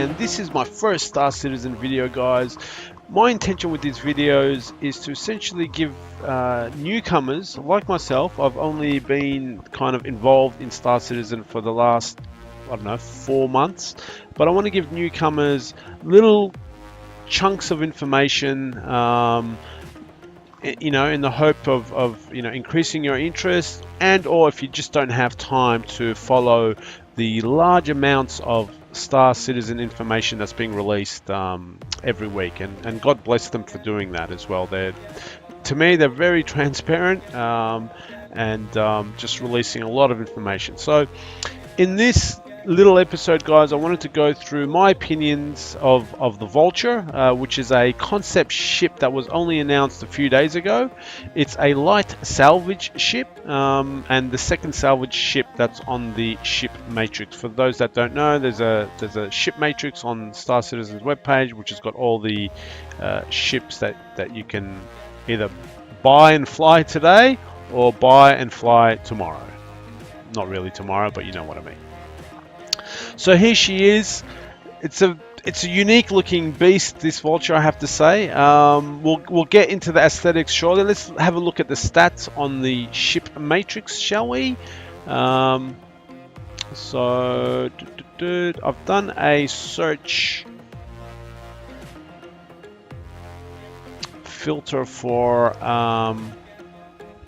and this is my first Star Citizen video, guys. My intention with these videos is to essentially give newcomers like myself. I've only been kind of involved in Star Citizen for the last, I don't know, 4 months, but I want to give newcomers little chunks of information, you know, in the hope of you know, increasing your interest, and or if you just don't have time to follow the large amounts of Star Citizen information that's being released every week, and God bless them for doing that as well. To me, they're very transparent, and just releasing a lot of information. So in this little episode, guys, I wanted to go through my opinions of the Vulture, which is a concept ship that was only announced a few days ago. It's a light salvage ship, and the second salvage ship that's on the ship matrix. For those that don't know, there's a ship matrix on Star Citizen's webpage, which has got all the ships that you can either buy and fly today or buy and fly tomorrow. Not really tomorrow, but you know what I mean. So here she is. It's a unique looking beast, this Vulture, I have to say. We'll get into the aesthetics shortly. Let's have a look at the stats on the ship matrix, shall we? So I've done a search filter for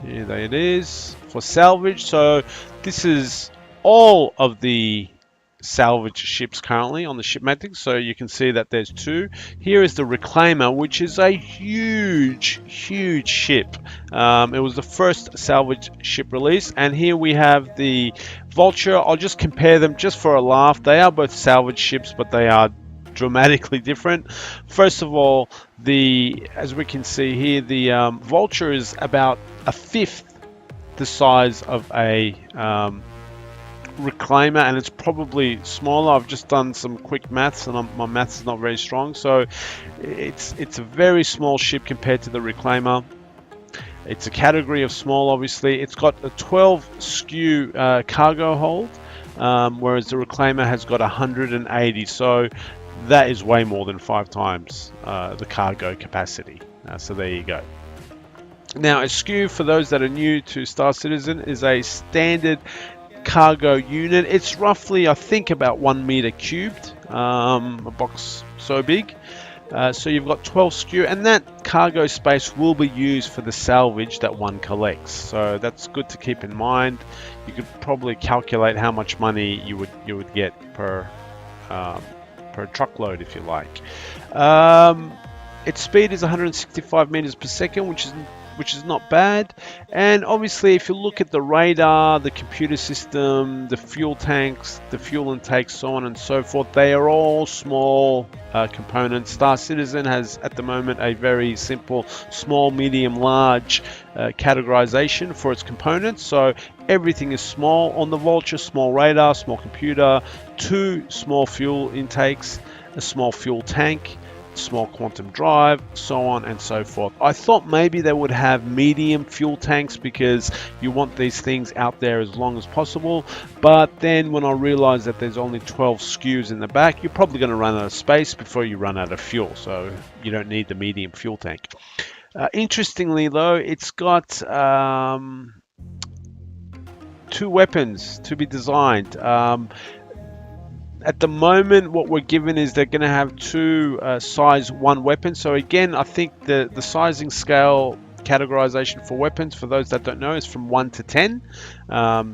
here it is, for salvage. So this is all of the salvage ships currently on the ship matrix, so you can see that there's two. Here is the Reclaimer, which is a huge ship. It was the first salvage ship release, and here we have the Vulture. I'll just compare them just for a laugh. They are both salvage ships, but they are dramatically different. First of all, as we can see here, the Vulture is about a fifth the size of a Reclaimer, and it's probably smaller. I've just done some quick maths, and my maths is not very strong, so it's a very small ship compared to the Reclaimer. It's a category of small, obviously. It's got a 12 SKU cargo hold, whereas the Reclaimer has got 180, so that is way more than 5 times the cargo capacity. So there you go. Now, a SKU, for those that are new to Star Citizen, is a standard cargo unit. It's roughly, I think, about 1 meter cubed, a box so big. So you've got 12 SKU, and that cargo space will be used for the salvage that one collects. So that's good to keep in mind. You could probably calculate how much money you would get per truckload, if you like. Its speed is 165 meters per second, which is not bad. And obviously, if you look at the radar, the computer system, the fuel tanks, the fuel intakes, so on and so forth, they are all small components. Star Citizen has at the moment a very simple small, medium, large categorization for its components. So everything is small on the Vulture: small radar, small computer, 2 small fuel intakes, a small fuel tank, small quantum drive, so on and so forth. I thought maybe they would have medium fuel tanks because you want these things out there as long as possible, but then when I realized that there's only 12 SKUs in the back, you're probably going to run out of space before you run out of fuel, so you don't need the medium fuel tank. Interestingly though, it's got 2 weapons to be designed. At the moment, what we're given is they're going to have 2 size 1 weapons. So again, I think the sizing scale categorization for weapons, for those that don't know, is from 1 to 10.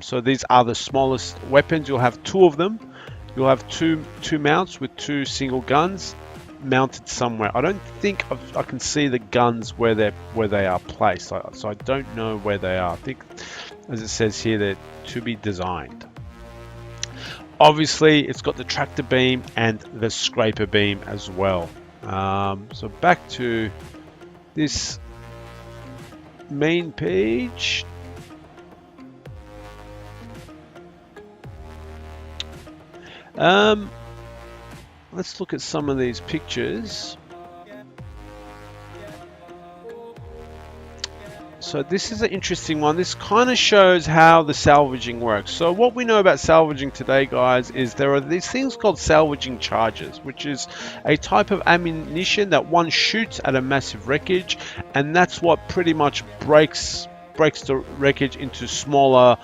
So these are the smallest weapons. You'll have 2 of them. You'll have two mounts with 2 single guns mounted somewhere. I don't think I can see the guns where they are placed. So I don't know where they are. I think, as it says here, they're to be designed. Obviously, it's got the tractor beam and the scraper beam as well. So back to this main page. Let's look at some of these pictures. So this is an interesting one. This kind of shows how the salvaging works. So what we know about salvaging today, guys, is there are these things called salvaging charges, which is a type of ammunition that one shoots at a massive wreckage, and that's what pretty much breaks the wreckage into smaller,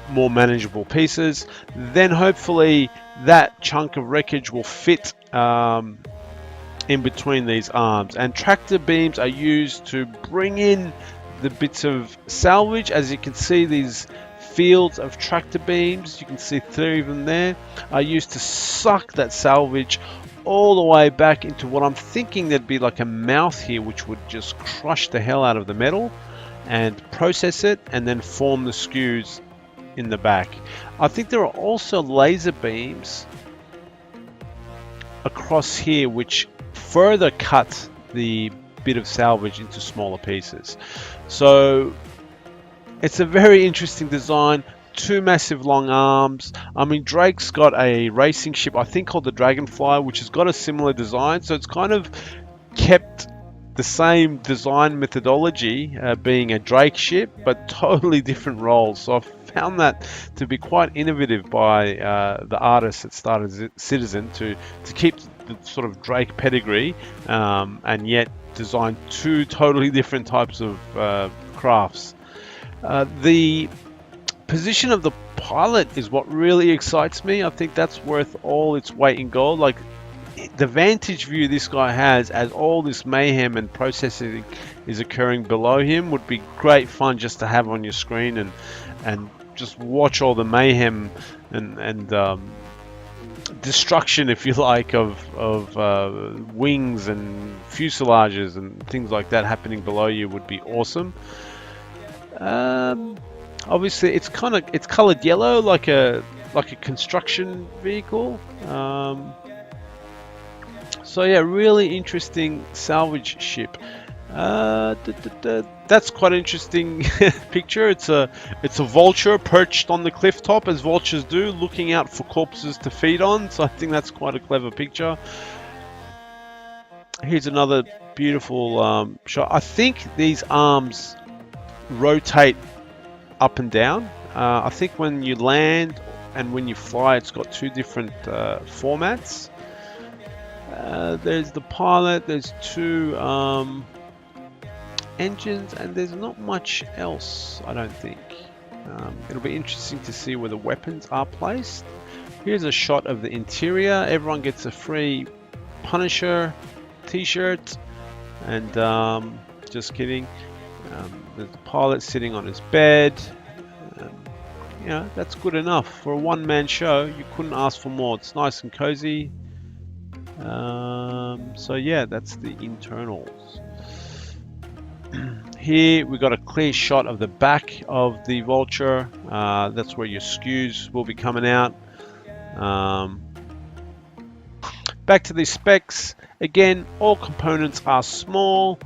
more manageable pieces. Then hopefully that chunk of wreckage will fit in between these arms, and tractor beams are used to bring in the bits of salvage. As you can see, these fields of tractor beams, you can see 3 of them there, are used to suck that salvage all the way back into what I'm thinking there'd be like a mouth here, which would just crush the hell out of the metal and process it and then form the skews in the back. I think there are also laser beams across here which further cut the bit of salvage into smaller pieces. So it's a very interesting design. 2 massive long arms. I mean, Drake's got a racing ship, I think called the Dragonfly, which has got a similar design. So it's kind of kept the same design methodology, being a Drake ship, but totally different roles. So I found that to be quite innovative by the artist that started Citizen to keep the sort of Drake pedigree, and yet design 2 totally different types of crafts. The position of the pilot is what really excites me. I think that's worth all its weight in gold. Like, the vantage view this guy has as all this mayhem and processing is occurring below him would be great fun just to have on your screen and just watch all the mayhem and destruction, if you like, of wings and fuselages and things like that happening below you would be awesome. Obviously, it's colored yellow, like a construction vehicle. So yeah, really interesting salvage ship. That's quite an interesting picture. It's a vulture perched on the cliff top, as vultures do, looking out for corpses to feed on. So I think that's quite a clever picture. Here's another beautiful shot. I think these arms rotate up and down. I think when you land and when you fly, it's got 2 different formats. There's the pilot, there's 2 engines, and there's not much else, I don't think. It'll be interesting to see where the weapons are placed. Here's a shot of the interior. Everyone gets a free Punisher t-shirt, and just kidding. There's the pilot sitting on his bed. You know, that's good enough for a one-man show. You couldn't ask for more. It's nice and cozy. So yeah, that's the internals. Here we got a clear shot of the back of the Vulture. That's where your skews will be coming out. Back to the specs. Again, all components are small.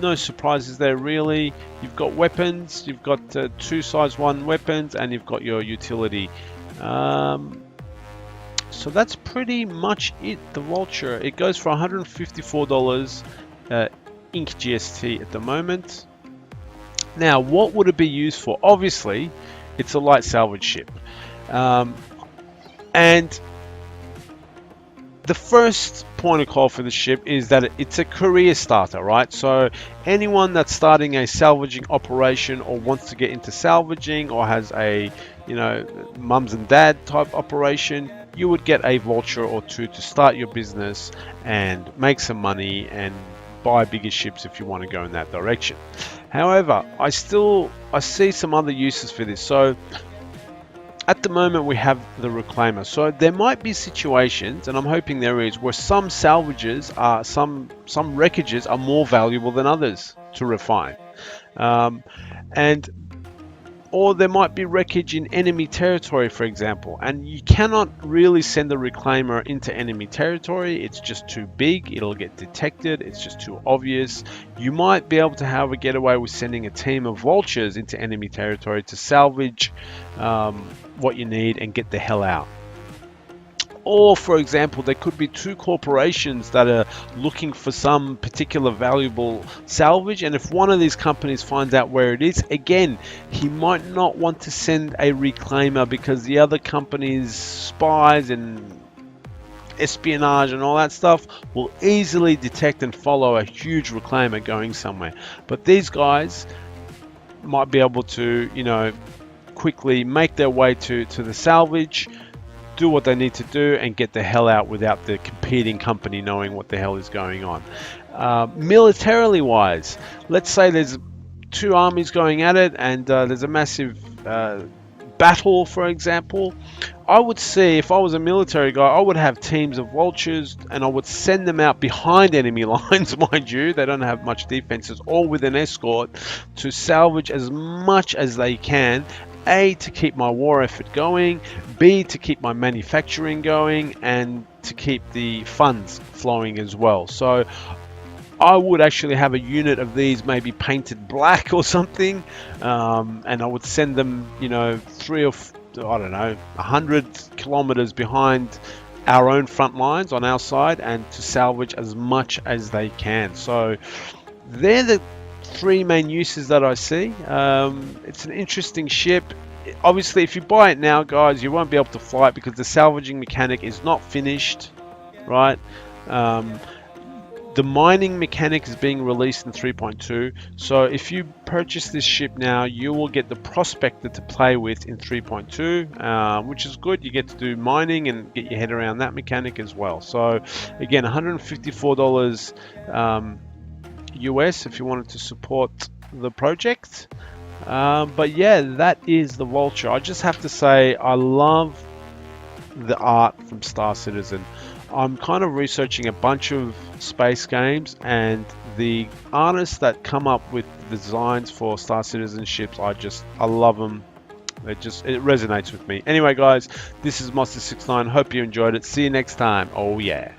No surprises there really. You've got weapons. You've got 2 size 1 weapons, and you've got your utility. So that's pretty much it, the Vulture. It goes for $154 Inc. GST at the moment. Now, what would it be used for? Obviously, it's a light salvage ship. And the first point of call for the ship is that it's a career starter, right? So anyone that's starting a salvaging operation or wants to get into salvaging or has a, you know, mums and dad type operation, you would get a Vulture or 2 to start your business and make some money and buy bigger ships if you want to go in that direction. However, I see some other uses for this. So at the moment we have the Reclaimer, so there might be situations, and I'm hoping there is, where some salvages are, some wreckages are more valuable than others to refine, or there might be wreckage in enemy territory, for example, and you cannot really send the Reclaimer into enemy territory. It's just too big, it'll get detected, it's just too obvious. You might be able to have a getaway with sending a team of Vultures into enemy territory to salvage what you need and get the hell out. Or, for example, there could be two corporations that are looking for some particular valuable salvage, and if one of these companies finds out where it is, again, he might not want to send a reclaimer because the other company's spies and espionage and all that stuff will easily detect and follow a huge reclaimer going somewhere. But these guys might be able to, quickly make their way to the salvage, do what they need to do, and get the hell out without the competing company knowing what the hell is going on. Militarily wise, let's say there's two armies going at it, and there's a massive battle, for example. I would see, if I was a military guy, I would have teams of vultures and I would send them out behind enemy lines, mind you. They don't have much defenses, or with an escort to salvage as much as they can. A, to keep my war effort going, B, to keep my manufacturing going, and to keep the funds flowing as well. So I would actually have a unit of these maybe painted black or something, and I would send them, 100 kilometers behind our own front lines on our side, and to salvage as much as they can. So they're the three main uses that I see. It's an interesting ship. Obviously, if you buy it now, guys, you won't be able to fly it because the salvaging mechanic is not finished, right? The mining mechanic is being released in 3.2, so if you purchase this ship now, you will get the prospector to play with in 3.2, which is good. You get to do mining and get your head around that mechanic as well. So again, $154 US if you wanted to support the project. But yeah, that is the Vulture. I just have to say, I love the art from Star Citizen. I'm kind of researching a bunch of space games, and the artists that come up with designs for Star Citizen ships, I love them. It resonates with me. Anyway, guys, this is Mozsta 69. Hope you enjoyed it. See you next time. Oh yeah.